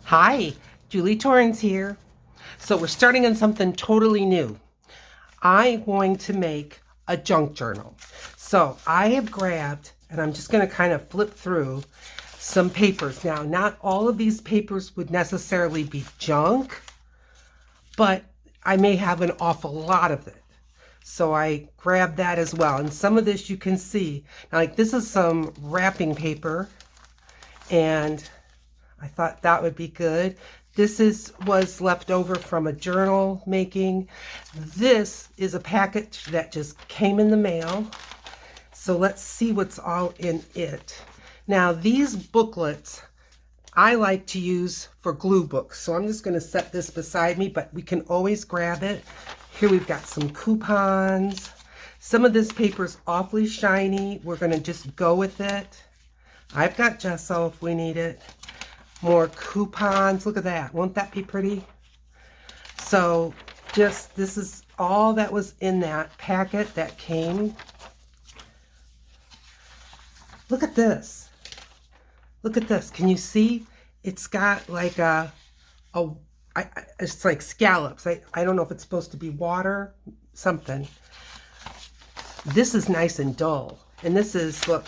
Hi, Julie Torrance here. So we're starting on something totally new. I'm going to make a junk journal. So I have grabbed, and I'm just going to kind of flip through some papers. Now, not all of these papers would necessarily be junk, but I may have an awful lot of it. So I grabbed that as well. And some of this you can see. Now, like this is some wrapping paper, and I thought that would be good. Was left over from a journal making. This is a package that just came in the mail. So let's see what's all in it. Now these booklets I like to use for glue books. So I'm just going to set this beside me, but we can always grab it. Here we've got some coupons. Some of this paper is awfully shiny. We're going to just go with it. I've got gesso if we need it. More coupons. Look at that. Won't that be pretty? So just, this is all that was in that packet that came. Look at this. Look at this. Can you see? It's got like it's like scallops. I don't know if it's supposed to be water, something. This is nice and dull. And this is, look,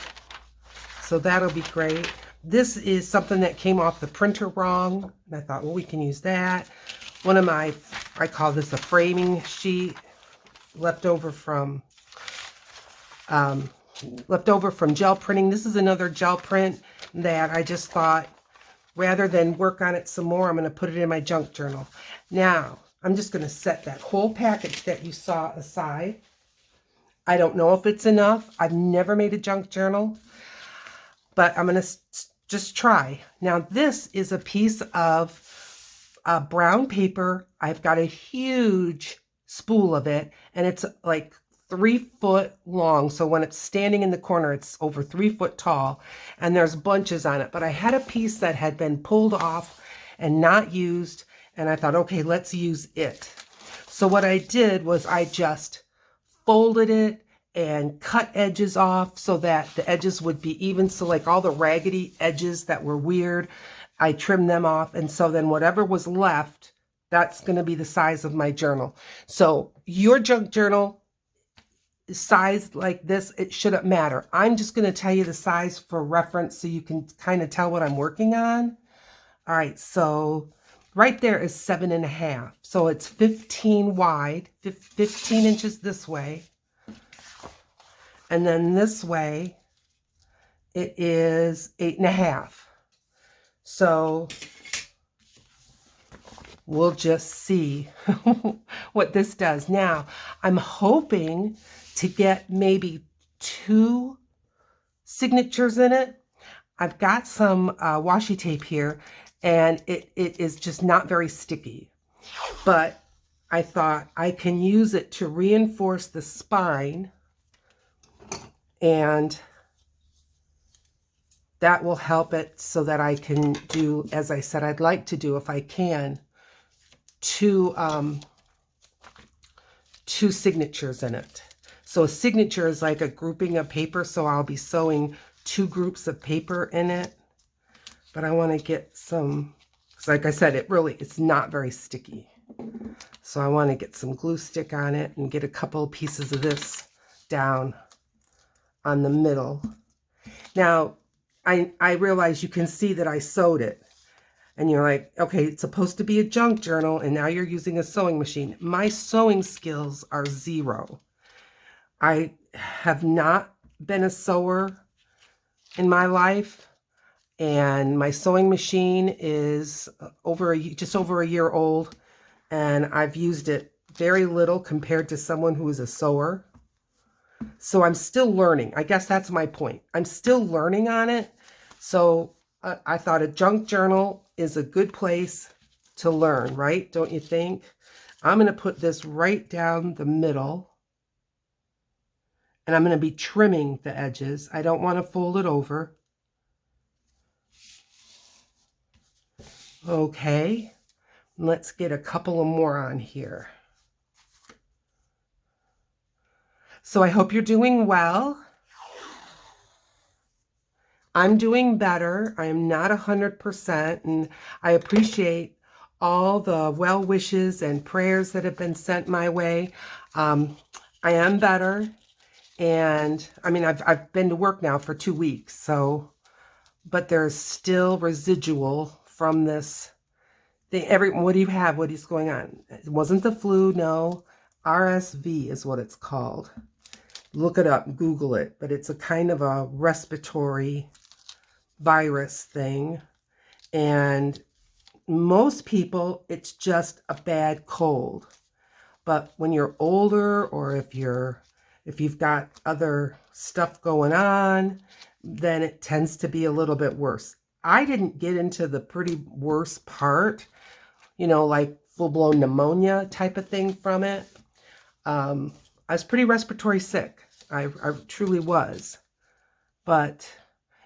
so that'll be great. This is something that came off the printer wrong. And I thought, well, we can use that. One of my, I call this a framing sheet, left over from gel printing. This is another gel print that I just thought, rather than work on it some more, I'm going to put it in my junk journal. Now, I'm just going to set that whole package that you saw aside. I don't know if it's enough. I've never made a junk journal, but I'm going to just try. Now, this is a piece of brown paper. I've got a huge spool of it, and it's like 3 foot long. So when it's standing in the corner, it's over 3 foot tall, and there's bunches on it. But I had a piece that had been pulled off and not used, and I thought, okay, let's use it. So what I did was I just folded it and cut edges off so that the edges would be even. So like all the raggedy edges that were weird, I trimmed them off. And so then whatever was left, that's going to be the size of my journal. So your junk journal size like this, it shouldn't matter. I'm just going to tell you the size for reference so you can kind of tell what I'm working on. All right, so right there is 7.5. So it's 15 wide, 15 inches this way. And then this way, it is 8.5. So we'll just see what this does. Now, I'm hoping to get maybe 2 signatures in it. I've got some washi tape here, and it is just not very sticky. But I thought I can use it to reinforce the spine, and that will help it so that I can do, as I said, I'd like to do, if I can, 2 signatures in it. So a signature is like a grouping of paper, so I'll be sewing 2 groups of paper in it. But I want to get some, because like I said, it's not very sticky. So I want to get some glue stick on it and get a couple pieces of this down on the middle. Now, I realize you can see that I sewed it. And you're like, okay, it's supposed to be a junk journal, and now you're using a sewing machine. My sewing skills are 0. I have not been a sewer in my life, and my sewing machine is just over a year old, and I've used it very little compared to someone who is a sewer. So I'm still learning. I guess that's my point. I'm still learning on it. So I thought a junk journal is a good place to learn, right? Don't you think? I'm going to put this right down the middle. And I'm going to be trimming the edges. I don't want to fold it over. Okay. Let's get a couple of more on here. So I hope you're doing well. I'm doing better. I am not 100%, and I appreciate all the well wishes and prayers that have been sent my way. I am better, and I mean, I've been to work now for 2 weeks, so, but there's still residual from this thing. What do you have? What is going on? It wasn't the flu, no. RSV is what it's called. Look it up, Google it, but it's a kind of a respiratory virus thing, and most people it's just a bad cold. But when you're older, or if you've got other stuff going on, then it tends to be a little bit worse. I didn't get into the pretty worst part, like full-blown pneumonia type of thing from it. I was pretty respiratory sick. I truly was. But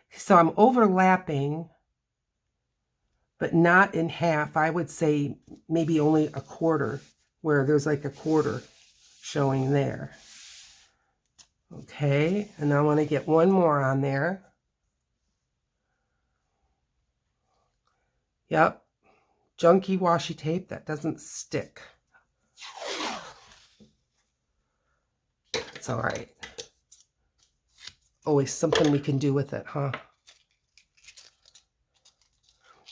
so I'm overlapping, but not in half. I would say maybe only a quarter, where there's like a quarter showing there. Okay, and I want to get one more on there. Yep, junky washi tape that doesn't stick. It's all right. Always something we can do with it, huh?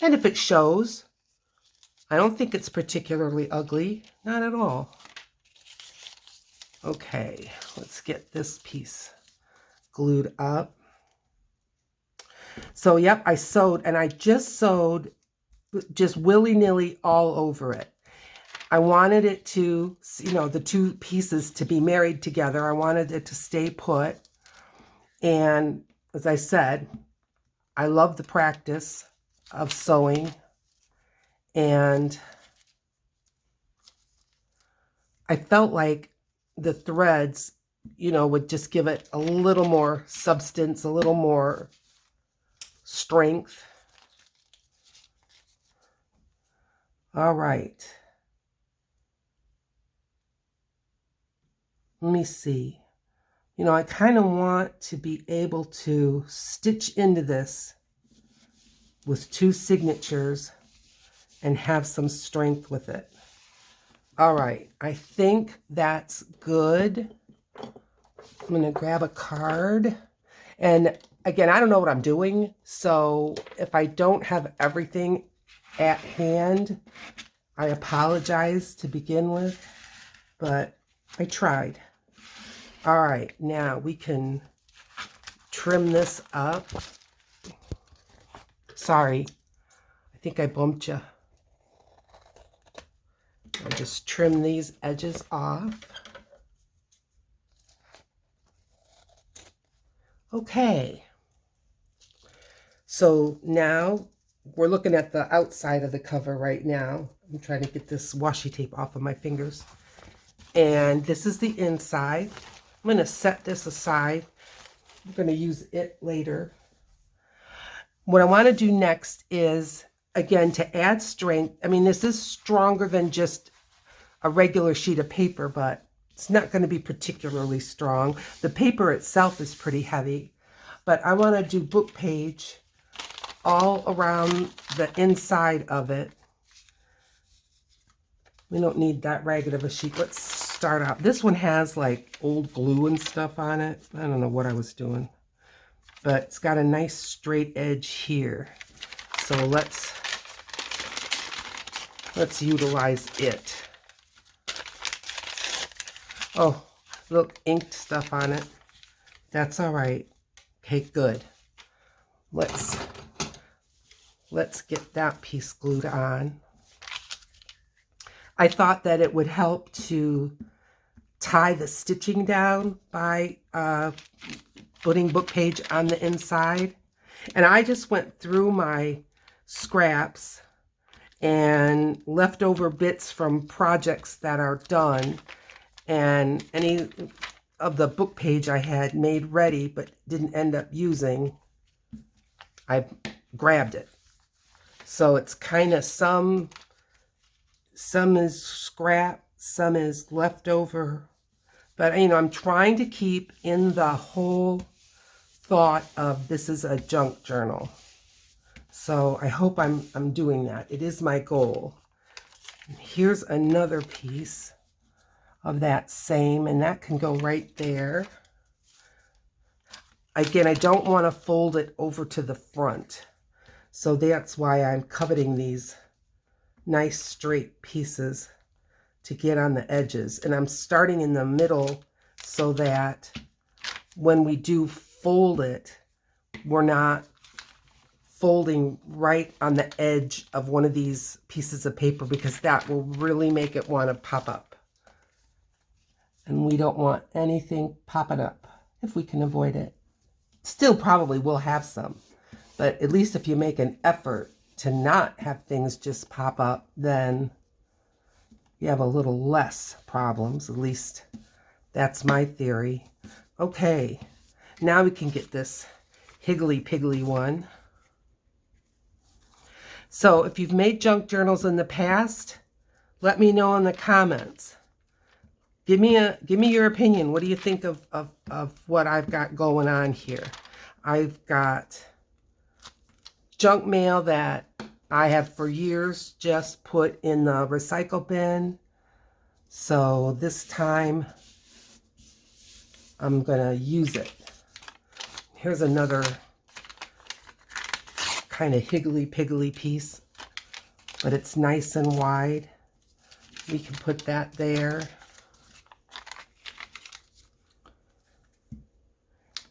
And if it shows, I don't think it's particularly ugly. Not at all. Okay, let's get this piece glued up. So, yep, I sewed, and I just sewed just willy-nilly all over it. I wanted it to, the two pieces to be married together. I wanted it to stay put. And as I said, I love the practice of sewing, and I felt like the threads, would just give it a little more substance, a little more strength. All right. Let me see. I kind of want to be able to stitch into this with two signatures and have some strength with it. All right, I think that's good. I'm going to grab a card. And again, I don't know what I'm doing, so if I don't have everything at hand, I apologize to begin with, but I tried. All right, now we can trim this up. Sorry, I think I bumped you. I'll just trim these edges off. Okay. So now we're looking at the outside of the cover right now. I'm trying to get this washi tape off of my fingers. And this is the inside. I'm going to set this aside. I'm going to use it later. What I want to do next is, again, to add strength. I mean, this is stronger than just a regular sheet of paper, but it's not going to be particularly strong. The paper itself is pretty heavy, but I want to do book page all around the inside of it. We don't need that ragged of a sheet. Let's start out. This one has like old glue and stuff on it. I don't know what I was doing, but it's got a nice straight edge here. So let's utilize it. Oh, look, inked stuff on it. That's all right. Okay, good. Let's get that piece glued on. I thought that it would help to tie the stitching down by putting book page on the inside. And I just went through my scraps and leftover bits from projects that are done, and any of the book page I had made ready but didn't end up using, I grabbed it. So it's kind of some is scrap, some is leftover, but I'm trying to keep in the whole thought of this is a junk journal. So I hope I'm doing that. It is my goal. Here's another piece of that same, and that can go right there. Again, I don't want to fold it over to the front. So that's why I'm coveting these nice straight pieces to get on the edges. And I'm starting in the middle so that when we do fold it, we're not folding right on the edge of one of these pieces of paper, because that will really make it want to pop up. And we don't want anything popping up if we can avoid it. Still probably will have some, but at least if you make an effort to not have things just pop up, then you have a little less problems. At least that's my theory. Okay, now we can get this higgly-piggly one. So if you've made junk journals in the past, let me know in the comments. Give me your opinion. What do you think of what I've got going on here? I've got junk mail that I have for years just put in the recycle bin. So this time I'm gonna use it. Here's another kind of higgly-piggly piece, but it's nice and wide. We can put that there.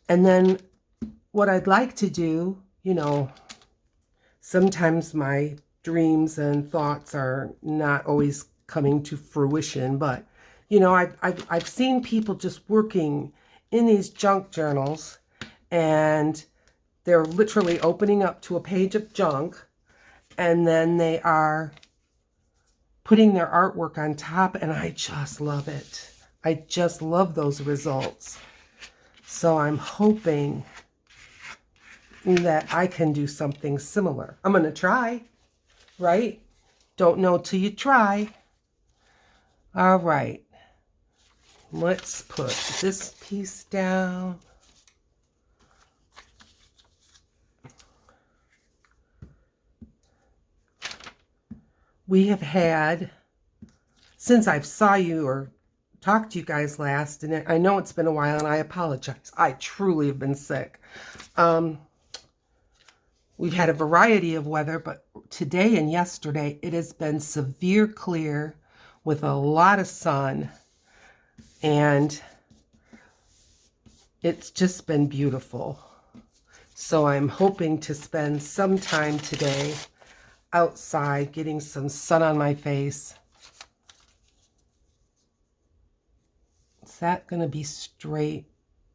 And then what I'd like to do, you know, sometimes my dreams and thoughts are not always coming to fruition, but, you know, I've seen people just working in these junk journals, and they're literally opening up to a page of junk, and then they are putting their artwork on top, and I just love it. I just love those results. So I'm hoping that I can do something similar. I'm going to try, right? Don't know till you try. All right. Let's put this piece down. We have had, since I've saw you or talked to you guys last, and I know it's been a while, and I apologize. I truly have been sick. We've had a variety of weather, but today and yesterday it has been severe clear with a lot of sun, and it's just been beautiful. So I'm hoping to spend some time today outside getting some sun on my face. Is that going to be straight?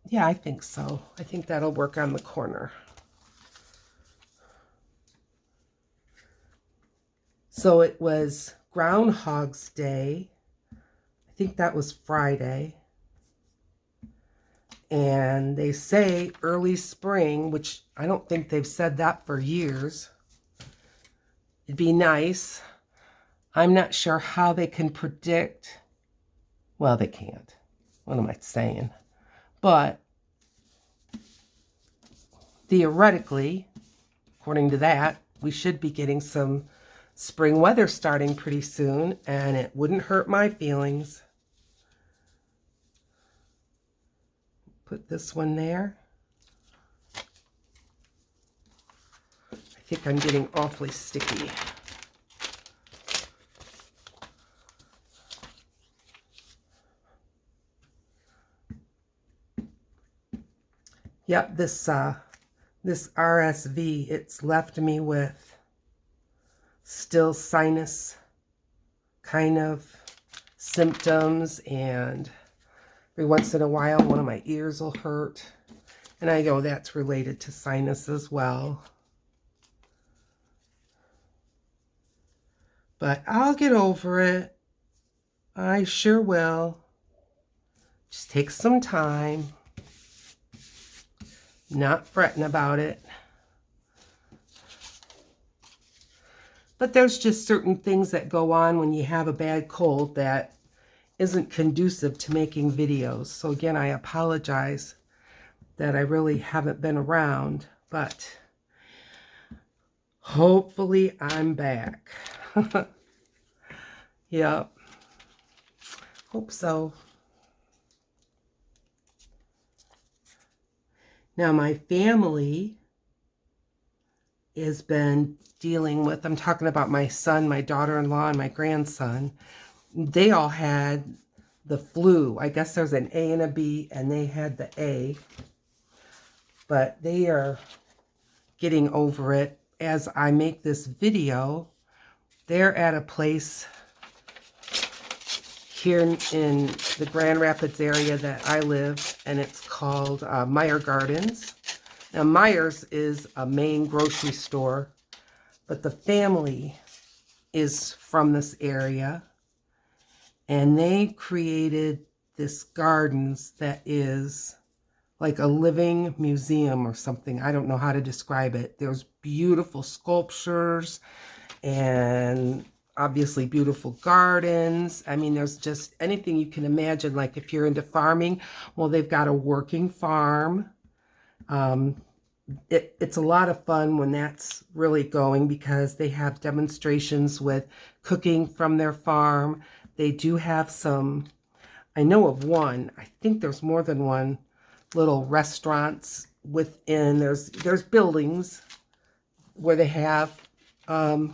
Yeah, I think so. I think that'll work on the corner. So it was Groundhog's Day. I think that was Friday. And they say early spring, which I don't think they've said that for years. It'd be nice. I'm not sure how they can predict. Well, they can't. What am I saying? But theoretically, according to that, we should be getting some spring weather starting pretty soon, and it wouldn't hurt my feelings. Put this one there. I think I'm getting awfully sticky. Yep, this RSV, it's left me with still sinus kind of symptoms, and every once in a while one of my ears will hurt, and I know that's related to sinus as well. But I'll get over it. I sure will. Just take some time. Not fretting about it. But there's just certain things that go on when you have a bad cold that isn't conducive to making videos. So again, I apologize. that I really haven't been around, but hopefully I'm back. Yep. Hope so. Now my family has been dealing with, I'm talking about my son, my daughter-in-law, and my grandson. They all had the flu. I guess there's an A and a B, and they had the A. But they are getting over it. As I make this video, they're at a place here in the Grand Rapids area that I live, and it's called Meyer Gardens. Now, Meyer's is a main grocery store, but the family is from this area, and they created this gardens that is like a living museum or something. I don't know how to describe it. There's beautiful sculptures and obviously beautiful gardens. I mean, there's just anything you can imagine. Like if you're into farming, well, they've got a working farm. It's a lot of fun when that's really going, because they have demonstrations with cooking from their farm. They do have some, I know of one, I think there's more than one, little restaurants within. There's buildings where they have like,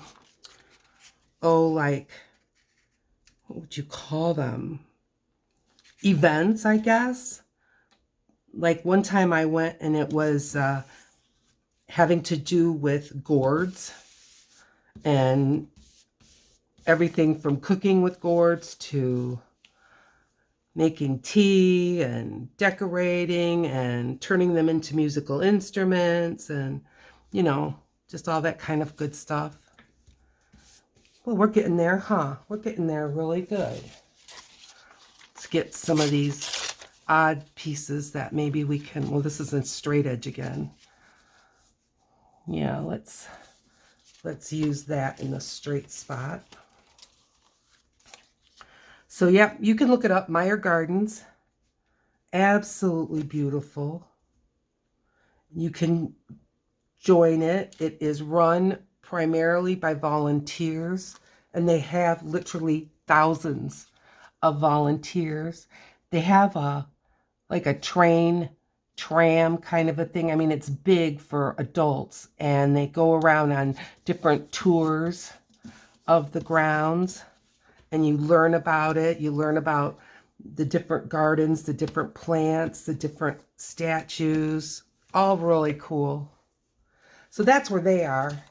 what would you call them, events, I guess. Like one time I went and it was having to do with gourds, and everything from cooking with gourds to making tea and decorating and turning them into musical instruments, and, you know, just all that kind of good stuff. Well, we're getting there, huh? We're getting there really good. Let's get some of these odd pieces that maybe we can, well, this isn't straight edge again. Yeah, let's use that in the straight spot. So, yep, you can look it up, Meyer Gardens. Absolutely beautiful. You can join it. It is run primarily by volunteers, and they have literally thousands of volunteers. They have like a tram kind of a thing. I mean, it's big for adults, and they go around on different tours of the grounds, and you learn about it. You learn about the different gardens, the different plants, the different statues, all really cool. So that's where they are,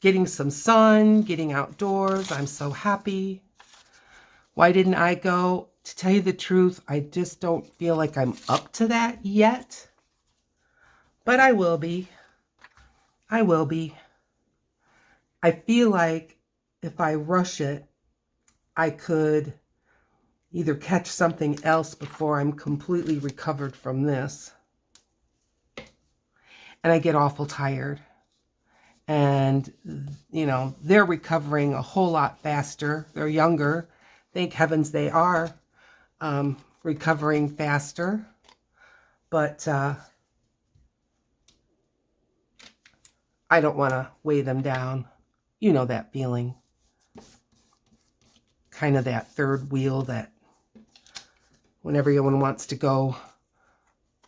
getting some sun, getting outdoors. I'm so happy. Why didn't I go? To tell you the truth, I just don't feel like I'm up to that yet. But I will be. I will be. I feel like if I rush it, I could either catch something else before I'm completely recovered from this. And I get awful tired. And, you know, they're recovering a whole lot faster. They're younger. Thank heavens they are recovering faster. But I don't want to weigh them down. You know that feeling. Kind of that third wheel that when everyone wants to go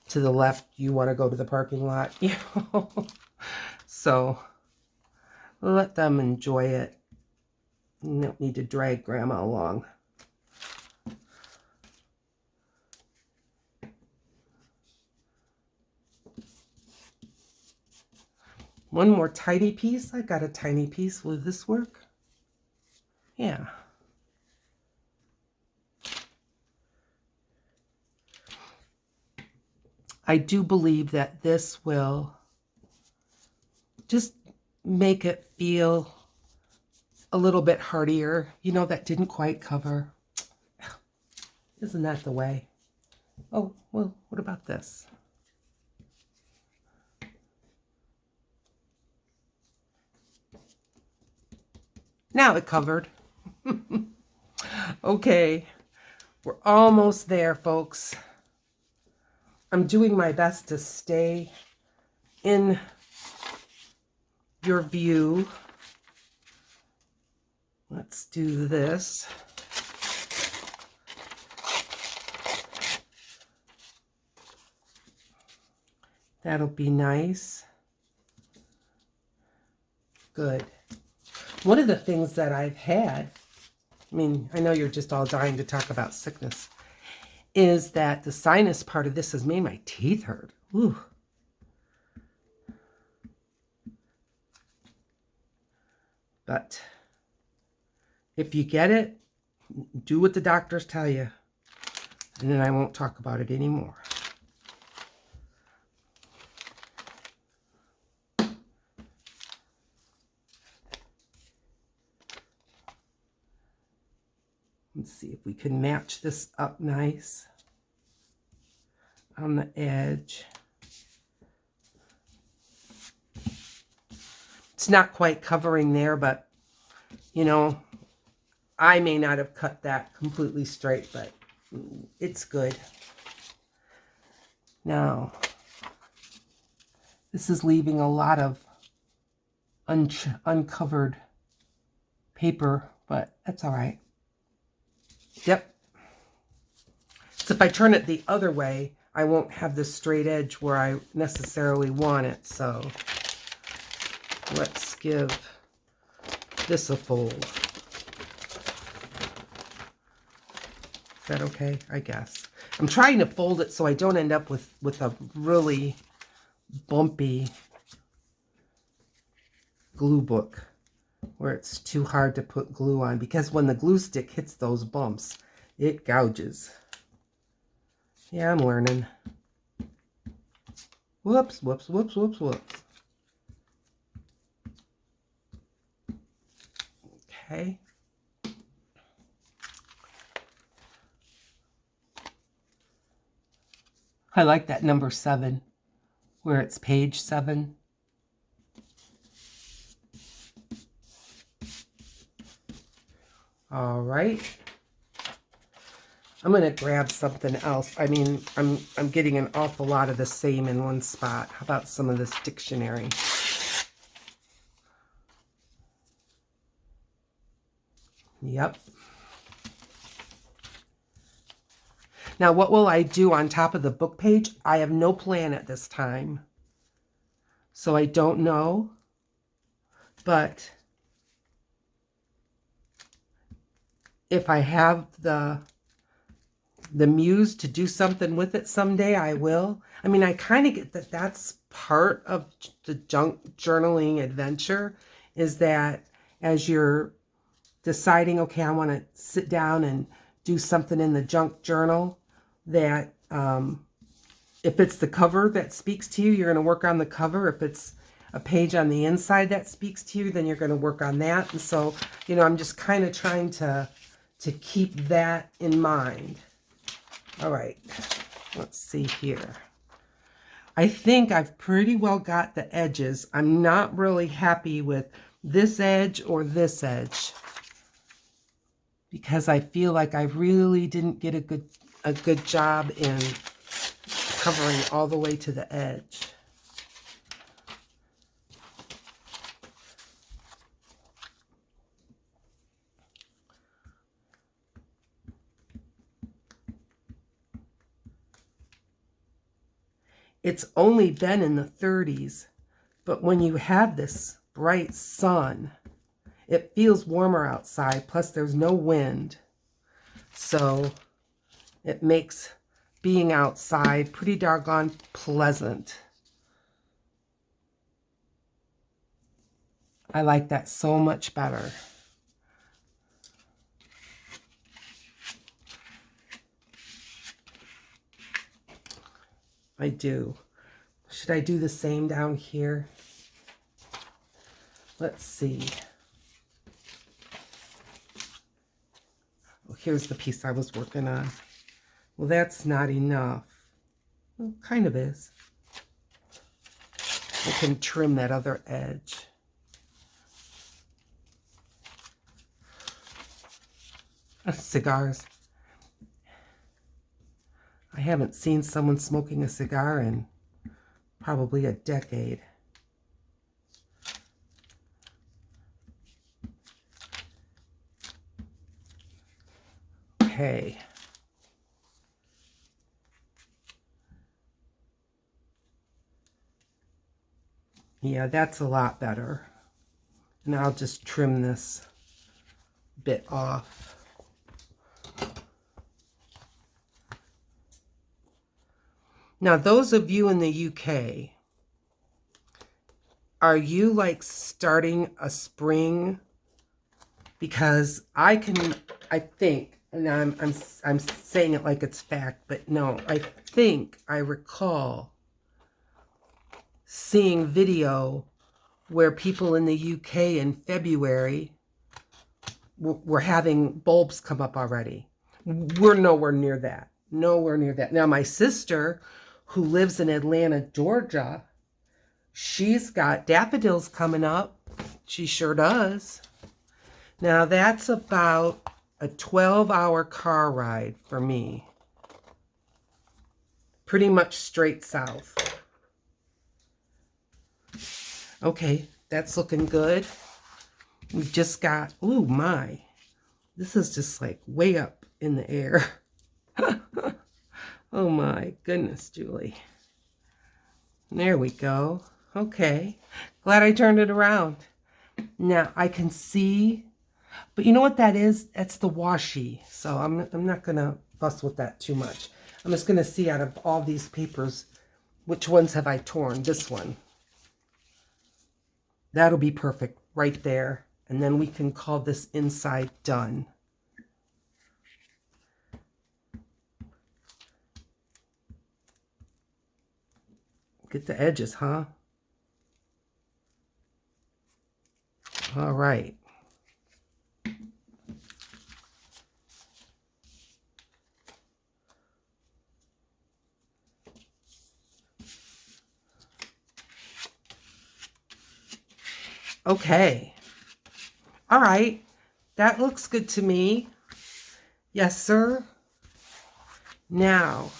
to the left, you want to go to the parking lot. You know? So let them enjoy it. You don't need to drag Grandma along. One more tiny piece. I got a tiny piece. Will this work? Yeah. I do believe that this will just make it feel a little bit heartier. You know, that didn't quite cover. Isn't that the way? Oh, well, what about this? Now it covered. Okay, we're almost there, folks. I'm doing my best to stay in your view. Let's do this. That'll be nice. Good. One of the things that I've had, I mean, I know you're just all dying to talk about sickness, is that the sinus part of this has made my teeth hurt. Ooh. But if you get it, do what the doctors tell you. And then I won't talk about it anymore. Let's see if we can match this up nice on the edge. It's not quite covering there, but you know, I may not have cut that completely straight, but it's good. Now, this is leaving a lot of uncovered paper, but that's all right. Yep. So if I turn it the other way, I won't have the straight edge where I necessarily want it. So let's give this a fold. Is that okay? I guess. I'm trying to fold it so I don't end up with a really bumpy glue book where it's too hard to put glue on, because when the glue stick hits those bumps, it gouges. Yeah, I'm learning. Whoops, whoops, whoops, whoops, whoops. Okay. I like that number 7, where it's page 7. All right. I'm going to grab something else. I mean, I'm getting an awful lot of the same in one spot. How about some of this dictionary? Yep. Now, what will I do on top of the book page? I have no plan at this time. So I don't know. But if I have the muse to do something with it someday, I will. I mean, I kind of get that that's part of the junk journaling adventure, is that as you're deciding, okay, I want to sit down and do something in the junk journal, that if it's the cover that speaks to you, you're going to work on the cover. If it's a page on the inside that speaks to you, then you're going to work on that. And so, you know, I'm just kind of trying to keep that in mind. All right, let's see here. I think I've pretty well got the edges. I'm not really happy with this edge or this edge, because I feel like I really didn't get a good job in covering all the way to the edge. It's only been in the 30s, but when you have this bright sun, it feels warmer outside, plus there's no wind. So it makes being outside pretty doggone pleasant. I like that so much better. I do. Should I do the same down here? Let's see. Oh, here's the piece I was working on. Well, that's not enough. Well, kind of is. I can trim that other edge. Cigars. I haven't seen someone smoking a cigar in probably a decade. Okay. Yeah, that's a lot better. And I'll just trim this bit off. Now, those of you in the UK, are you like starting a spring? Because I think, and I'm saying it like it's fact, but no, I think I recall seeing video where people in the UK in February were having bulbs come up already. We're nowhere near that. Nowhere near that. Now, my sister, who lives in Atlanta, Georgia, she's got daffodils coming up. She sure does. Now, that's about a 12-hour car ride for me. Pretty much straight south. Okay, that's looking good. We just got, ooh, my. This is just like way up in the air. Oh my goodness, Julie. There we go. Okay. Glad I turned it around. Now I can see, but you know what that is? That's the washi. So I'm not going to fuss with that too much. I'm just going to see out of all these papers, which ones have I torn? This one. That'll be perfect right there. And then we can call this inside done. Get the edges, huh? All right. Okay. All right. That looks good to me. Yes, sir. Now,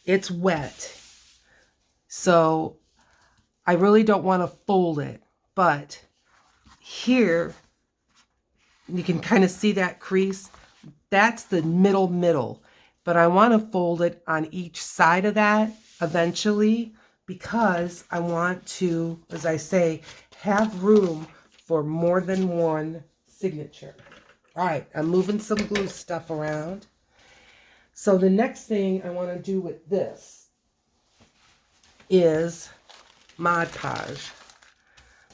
it's wet. So I really don't want to fold it. But here, you can kind of see that crease. That's the middle. But I want to fold it on each side of that eventually, because I want to, as I say, have room for more than one signature. All right, I'm moving some glue stuff around. So the next thing I want to do with this is Mod Podge.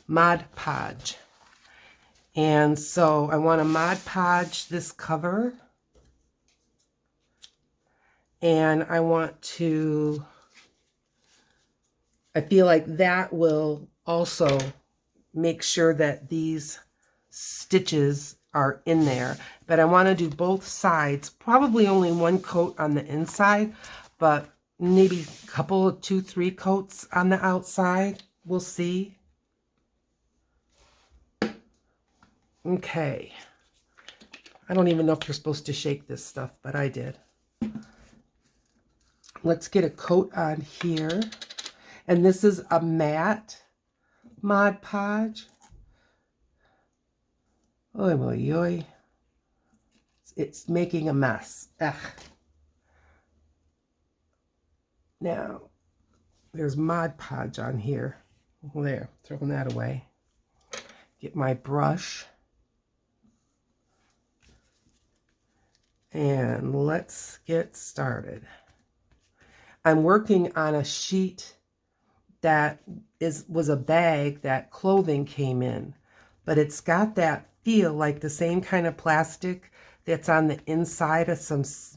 Mod Podge. And so I want to Mod Podge this cover. And I want to, I feel like that will also make sure that these stitches are in there. But I want to do both sides, probably only one coat on the inside, but maybe a couple of 2-3 coats on the outside. We'll see. Okay. I don't even know if you're supposed to shake this stuff, but I did. Let's get a coat on here. And this is a matte Mod Podge. Oy, oy, oy. It's making a mess. Ugh. Now, there's Mod Podge on here. There, throwing that away. Get my brush. And let's get started. I'm working on a sheet that was a bag that clothing came in, but it's got that feel like the same kind of plastic that's on the inside of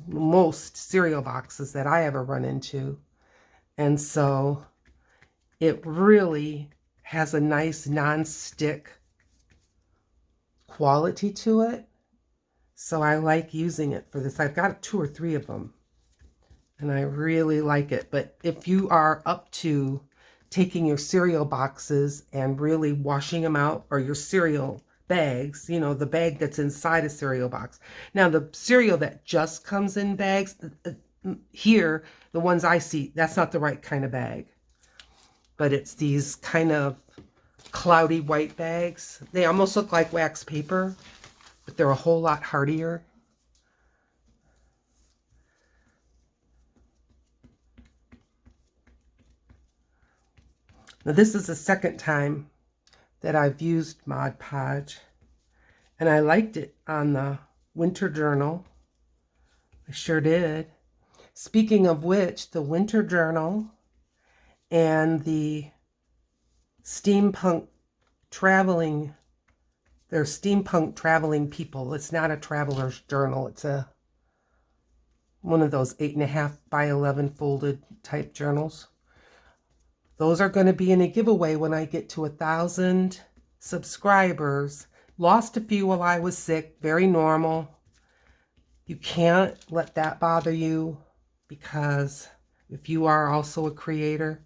most cereal boxes that I ever run into. And so it really has a nice non-stick quality to it. So I like using it for this. I've got 2 or 3 of them. And I really like it. But if you are up to taking your cereal boxes and really washing them out, or your cereal bags, you know, the bag that's inside a cereal box. Now, the cereal that just comes in bags, here, the ones I see, that's not the right kind of bag. But it's these kind of cloudy white bags. They almost look like wax paper, but they're a whole lot hardier. Now, this is the second time that I've used Mod Podge, and I liked it on the winter journal. I sure did. Speaking of which, the winter journal and the steampunk traveling, they're steampunk traveling people. It's not a traveler's journal. It's one of those 8.5 by 11 folded type journals. Those are going to be in a giveaway when I get to 1,000 subscribers. Lost a few while I was sick. Very normal. You can't let that bother you, because if you are also a creator,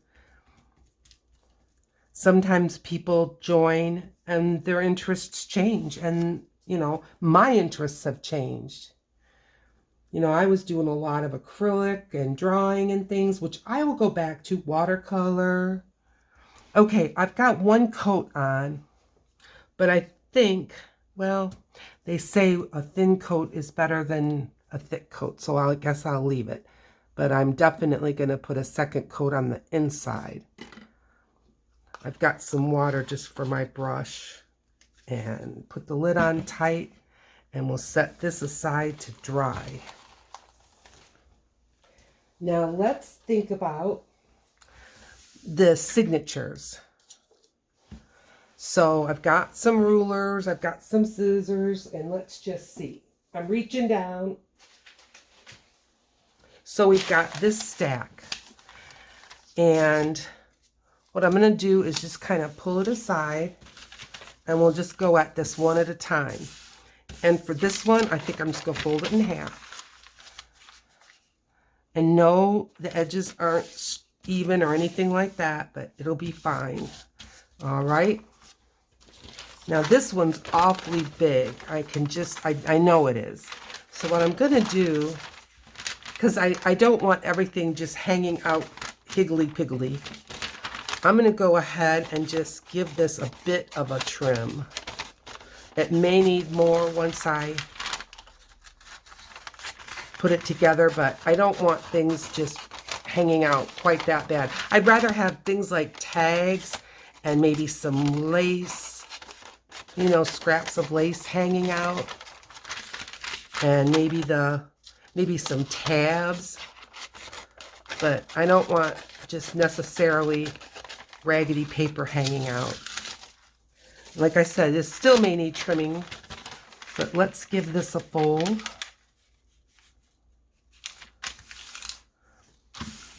sometimes people join and their interests change. And, you know, my interests have changed. You know, I was doing a lot of acrylic and drawing and things, which I will go back to. Watercolor. Okay, I've got one coat on, but I think, well, they say a thin coat is better than a thick coat, so I guess I'll leave it. But I'm definitely going to put a second coat on the inside. I've got some water just for my brush, and put the lid on tight, and we'll set this aside to dry. Now let's think about the signatures. So I've got some rulers, I've got some scissors, and let's just see. I'm reaching down. So we've got this stack. And what I'm going to do is just kind of pull it aside, and we'll just go at this one at a time. And for this one, I think I'm just going to fold it in half. And no, the edges aren't even or anything like that, but it'll be fine. All right. Now this one's awfully big. I know it is. So what I'm going to do, because I don't want everything just hanging out higgly-piggly, I'm going to go ahead and just give this a bit of a trim. It may need more once I put it together, but I don't want things just hanging out quite that bad. I'd rather have things like tags and maybe some lace, you know, scraps of lace hanging out, and maybe some tabs, but I don't want just necessarily raggedy paper hanging out. Like I said, this still may need trimming, but let's give this a fold.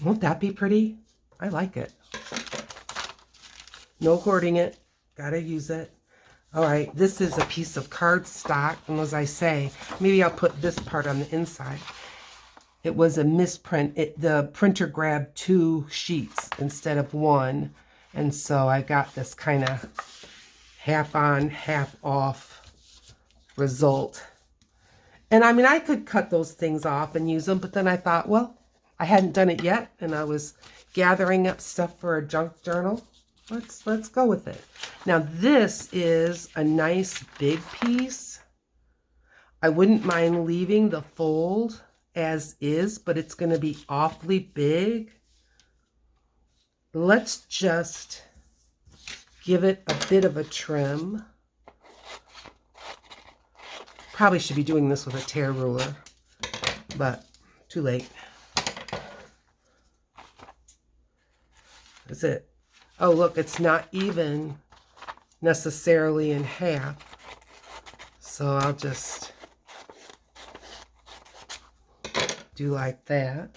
Won't that be pretty? I like it. No hoarding it. Gotta use it. All right, this is a piece of cardstock, and as I say, maybe I'll put this part on the inside. It was a misprint. The printer grabbed 2 sheets instead of 1, and so I got this kind of half on, half off result. And I mean, I could cut those things off and use them, but then I thought, well, I hadn't done it yet, and I was gathering up stuff for a junk journal. Let's go with it. Now this is a nice big piece. I wouldn't mind leaving the fold as is, but it's going to be awfully big. Let's just give it a bit of a trim. Probably should be doing this with a tear ruler, but too late. Is it? Oh, look, it's not even necessarily in half. So I'll just do like that.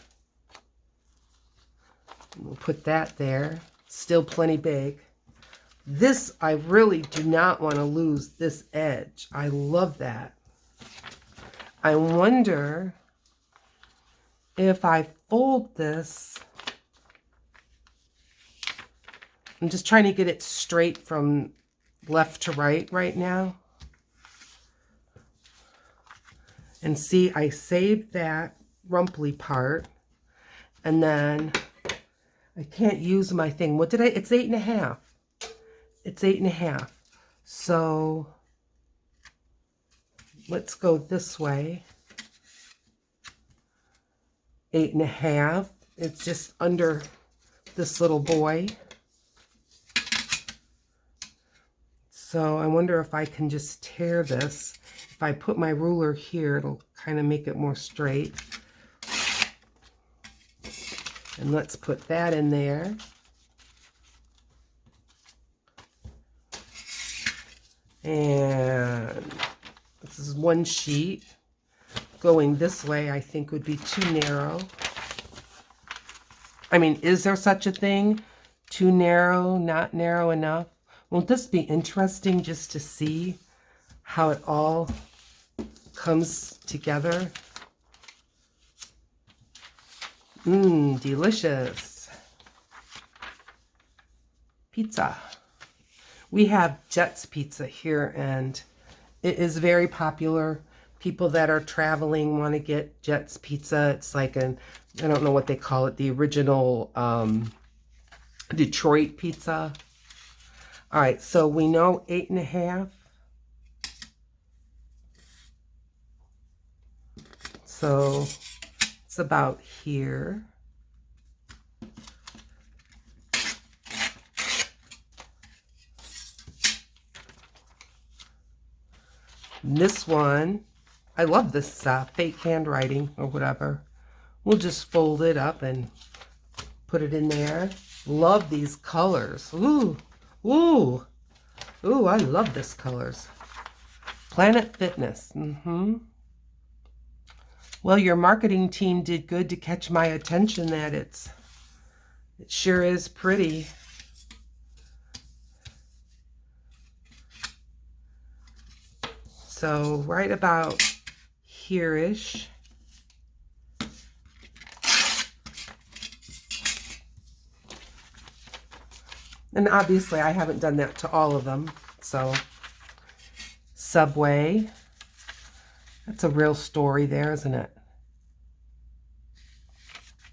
We'll put that there. Still plenty big. This, I really do not want to lose this edge. I love that. I wonder if I fold this. I'm just trying to get it straight from left to right now. And see, I saved that rumply part. And then I can't use my thing. What did I? It's 8.5. It's 8.5. So let's go this way. 8.5. It's just under this little boy. So I wonder if I can just tear this. If I put my ruler here, it'll kind of make it more straight. And let's put that in there. And this is one sheet. Going this way, I think, would be too narrow. I mean, is there such a thing? Too narrow, not narrow enough? Won't this be interesting just to see how it all comes together? Mmm, delicious. Pizza. We have Jet's Pizza here, and it is very popular. People that are traveling want to get Jet's Pizza. It's like I don't know what they call it, the original Detroit pizza. All right, so we know 8.5. So it's about here. And this one, I love this fake handwriting or whatever. We'll just fold it up and put it in there. Love these colors. Ooh, ooh, ooh, I love this colors. Planet Fitness. Well, your marketing team did good to catch my attention that it sure is pretty. So right about here-ish. And obviously I haven't done that to all of them. So Subway. That's a real story there, isn't it?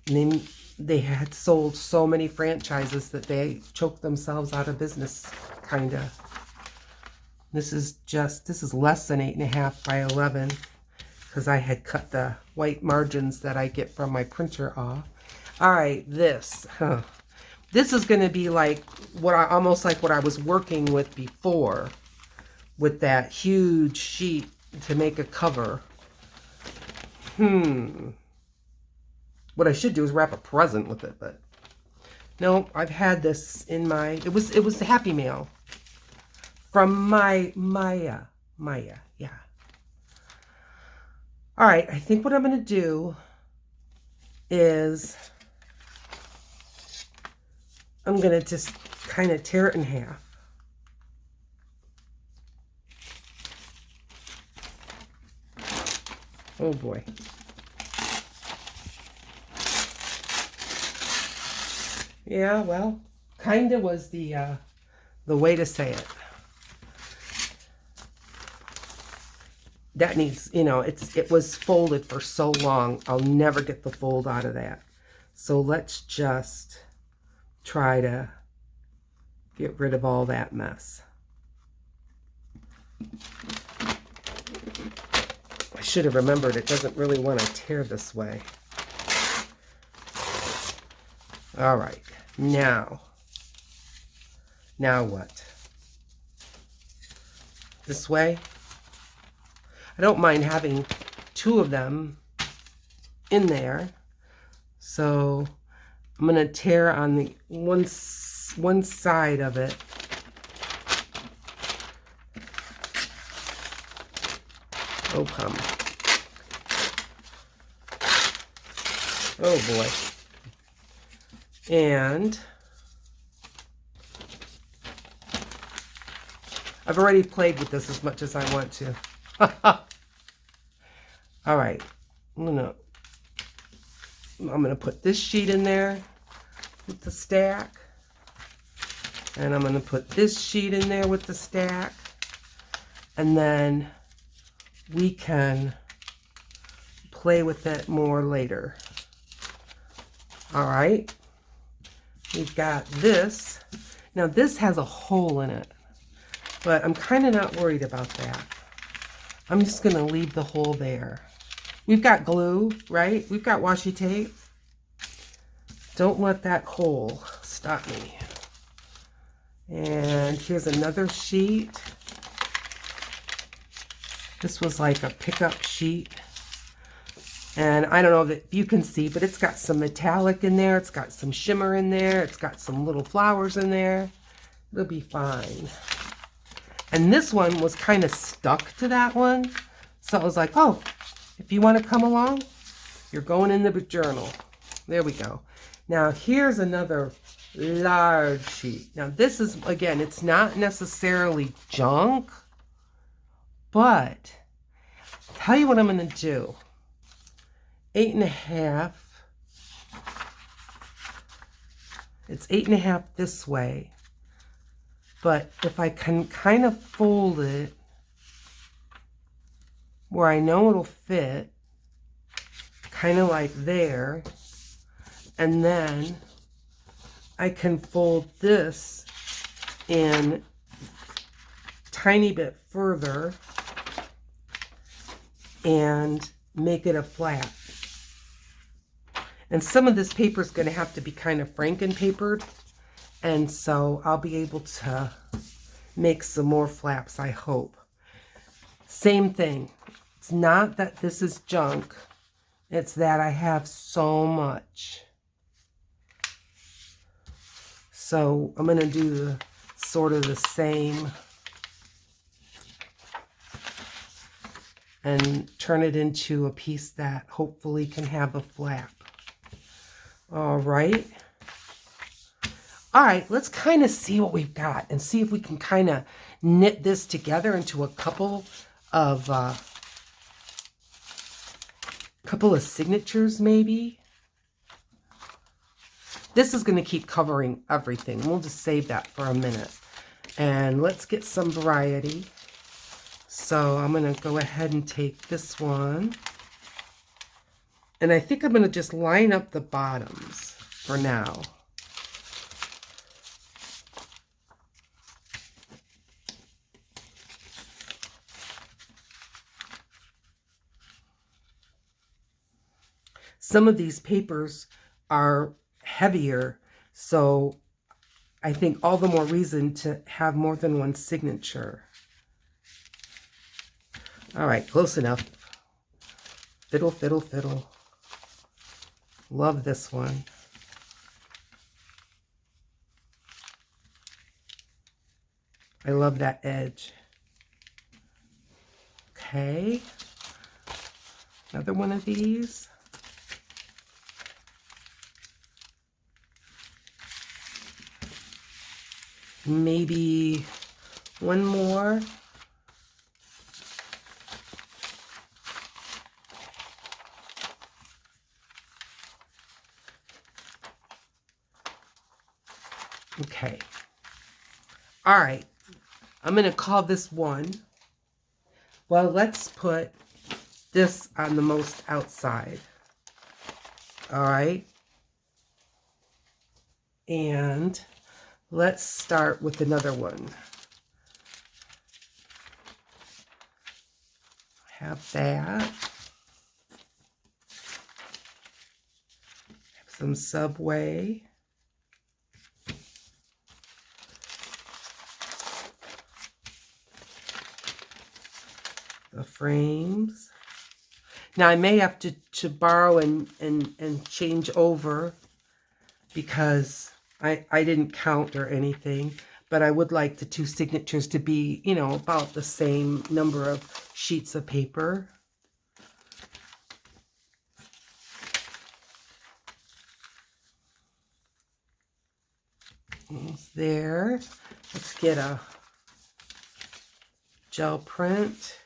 And they had sold so many franchises that they choked themselves out of business, kind of. This is less than 8.5 by 11 because I had cut the white margins that I get from my printer off. All right, this is going to be like almost like what I was working with before, with that huge sheet to make a cover. What I should do is wrap a present with it, but no, I've had this in my. It was the Happy Mail. From Maya, yeah. All right, I think what I'm going to do is I'm going to just kind of tear it in half. Oh boy. Yeah, well, kind of was the way to say it. That needs, it was folded for so long, I'll never get the fold out of that. So let's just try to get rid of all that mess. I should have remembered it doesn't really want to tear this way. All right, now what? This way? I don't mind having two of them in there. So I'm going to tear on the one side of it. Oh, come. Oh, boy. And I've already played with this as much as I want to. All right, I'm gonna put this sheet in there with the stack, and I'm gonna put this sheet in there with the stack, and then we can play with it more later. All right. We've got this. Now this has a hole in it, but I'm kind of not worried about that. I'm just going to leave the hole there. We've got glue, right? We've got washi tape. Don't let that hole stop me. And here's another sheet. This was like a pickup sheet. And I don't know if you can see, but it's got some metallic in there. It's got some shimmer in there. It's got some little flowers in there. It'll be fine. And this one was kind of stuck to that one. So I was like, oh, if you want to come along, you're going in the journal. There we go. Now here's another large sheet. Now this is, again, it's not necessarily junk, but tell you what I'm going to do. 8.5. It's 8.5 this way. But if I can kind of fold it where I know it'll fit, kind of like there, and then I can fold this in tiny bit further and make it a flap. And some of this paper is going to have to be kind of Franken-papered. And so I'll be able to make some more flaps, I hope. Same thing. It's not that this is junk. It's that I have so much. So I'm going to do sort of the same. And turn it into a piece that hopefully can have a flap. All right. All right, let's kind of see what we've got and see if we can kind of knit this together into a couple of signatures maybe. This is going to keep covering everything. We'll just save that for a minute. And let's get some variety. So I'm going to go ahead and take this one. And I think I'm going to just line up the bottoms for now. Some of these papers are heavier, so I think all the more reason to have more than one signature. All right, close enough. Fiddle, fiddle, fiddle. Love this one. I love that edge. Okay. Another one of these. Maybe one more. Okay. All right. I'm going to call this one. Well, let's put this on the most outside. All right. And let's start with another one. Have that. Have some Subway. The frames. Now I may have to borrow and change over because I didn't count or anything, but I would like the two signatures to be, you know, about the same number of sheets of paper. Almost there. Let's get a gel print.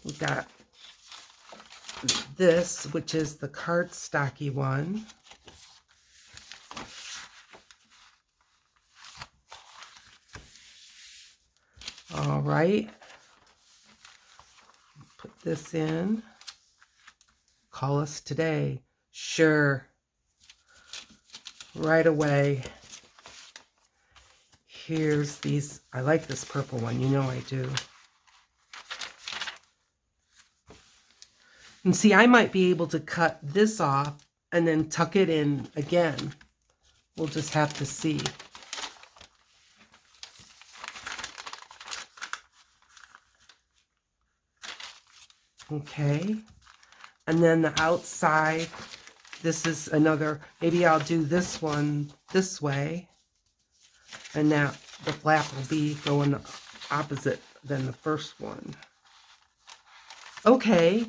We've got this, which is the cardstocky one. All right. this in. Call us today. Sure. Right away. Here's these. I like this purple one. You know I do. And see, I might be able to cut this off and then tuck it in again. We'll just have to see. Okay. And then the outside, this is another, maybe I'll do this one this way. And now the flap will be going opposite than the first one. Okay.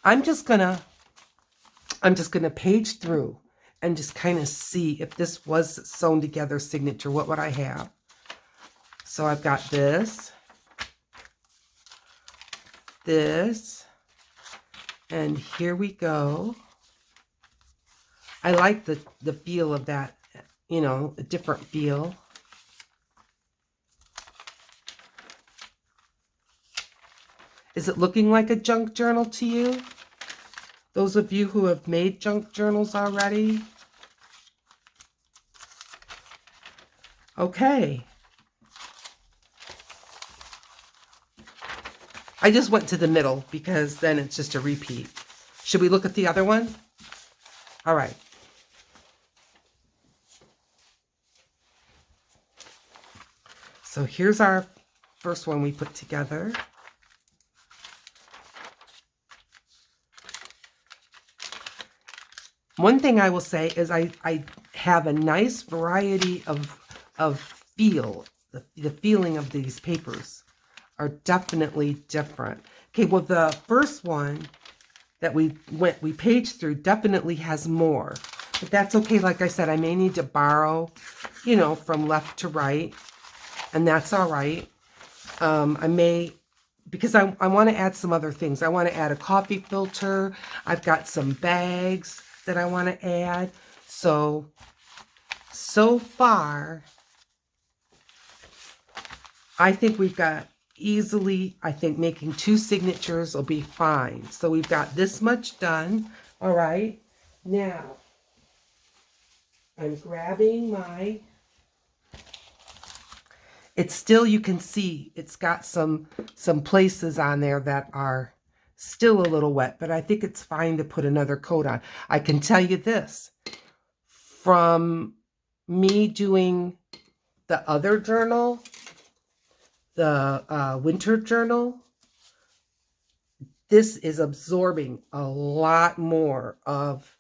I'm just gonna page through and just kind of see if this was sewn together signature, what would I have? So I've got this, and here we go. I like the feel of that, you know, a different feel. Is it looking like a junk journal to you? Those of you who have made junk journals already? Okay. I just went to the middle because then it's just a repeat. Should we look at the other one? All right. So here's our first one we put together. One thing I will say is I have a nice variety of feel. The feeling of these papers are definitely different. Okay, well, the first one that we paged through definitely has more. But that's okay. Like I said, I may need to borrow, you know, from left to right. And that's all right. I may, because I want to add some other things. I want to add a coffee filter. I've got some bags that I want to add. So far, I think we've got easily, I think making 2 signatures will be fine. So we've got this much done. All right. Now, I'm grabbing my, it's still, you can see it's got some places on there that are still a little wet, but I think it's fine to put another coat on. I can tell you this, from me doing the other journal, the winter journal, this is absorbing a lot more of,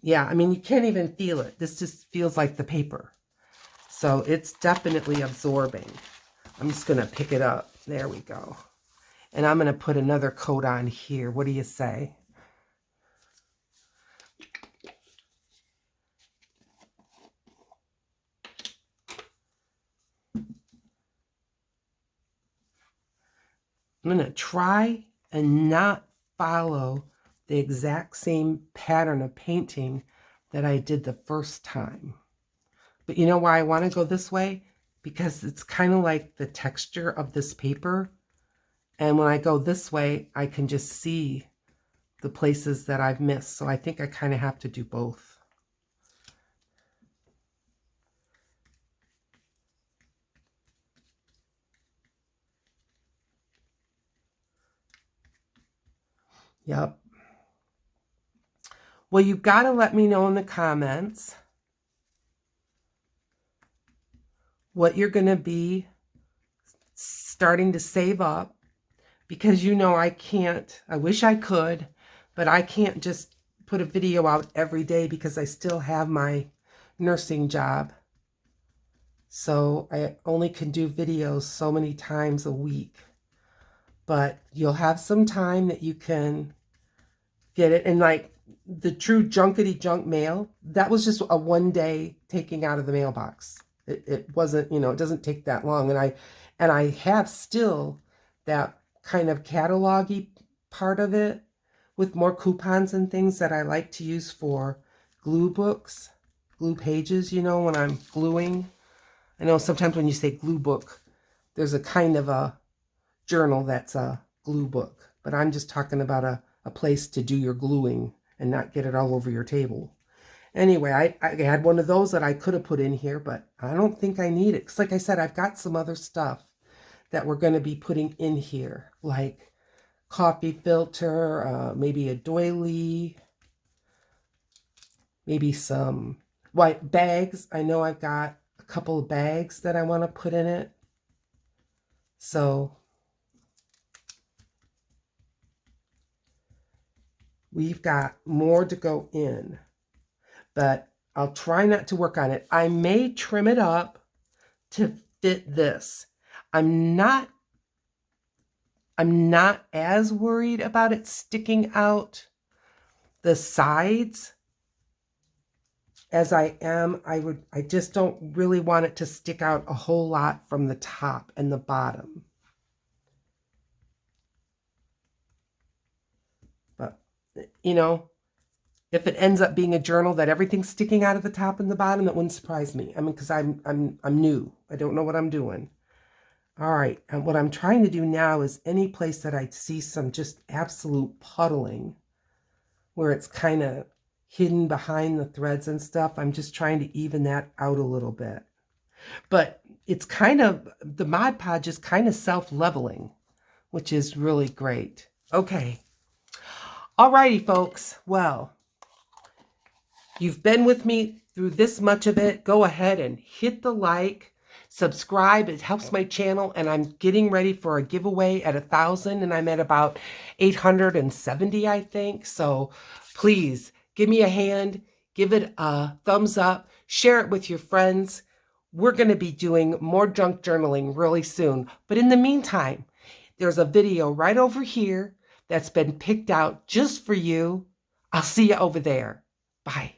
yeah, I mean, you can't even feel it. This just feels like the paper. So it's definitely absorbing. I'm just going to pick it up. There we go. And I'm going to put another coat on here. What do you say? I'm going to try and not follow the exact same pattern of painting that I did the first time. But you know why I want to go this way? Because it's kind of like the texture of this paper. And when I go this way, I can just see the places that I've missed. So I think I kind of have to do both. Yep. Well, you've got to let me know in the comments what you're going to be starting to save up. Because, you know, I can't, I wish I could, but I can't just put a video out every day because I still have my nursing job. So I only can do videos so many times a week. But you'll have some time that you can get it. And like the true junkety junk mail, that was just a 1 day taking out of the mailbox. It wasn't, you know, it doesn't take that long. And I have still that kind of catalog-y part of it with more coupons and things that I like to use for glue books, glue pages, you know, when I'm gluing. I know sometimes when you say glue book, there's a kind of a journal that's a glue book, but I'm just talking about a place to do your gluing and not get it all over your table. Anyway, I had one of those that I could have put in here, but I don't think I need it. Because like I said, I've got some other stuff that we're going to be putting in here, like coffee filter, maybe a doily, maybe some white bags. I know I've got a couple of bags that I want to put in it. So we've got more to go in, but I'll try not to work on it. I may trim it up to fit this. I'm not as worried about it sticking out the sides as I am. I just don't really want it to stick out a whole lot from the top and the bottom. But, you know, if it ends up being a journal that everything's sticking out of the top and the bottom, that wouldn't surprise me. I mean, because I'm new. I don't know what I'm doing. All right, and what I'm trying to do now is any place that I see some just absolute puddling, where it's kind of hidden behind the threads and stuff, I'm just trying to even that out a little bit. But it's kind of, the Mod Podge is kind of self-leveling, which is really great. Okay. Alrighty, folks. Well, you've been with me through this much of it. Go ahead and hit the like, subscribe. It helps my channel, and I'm getting ready for a giveaway at 1,000, and I'm at about 870, I think. So please give me a hand, give it a thumbs up, share it with your friends. We're going to be doing more junk journaling really soon. But in the meantime, there's a video right over here that's been picked out just for you. I'll see you over there. Bye.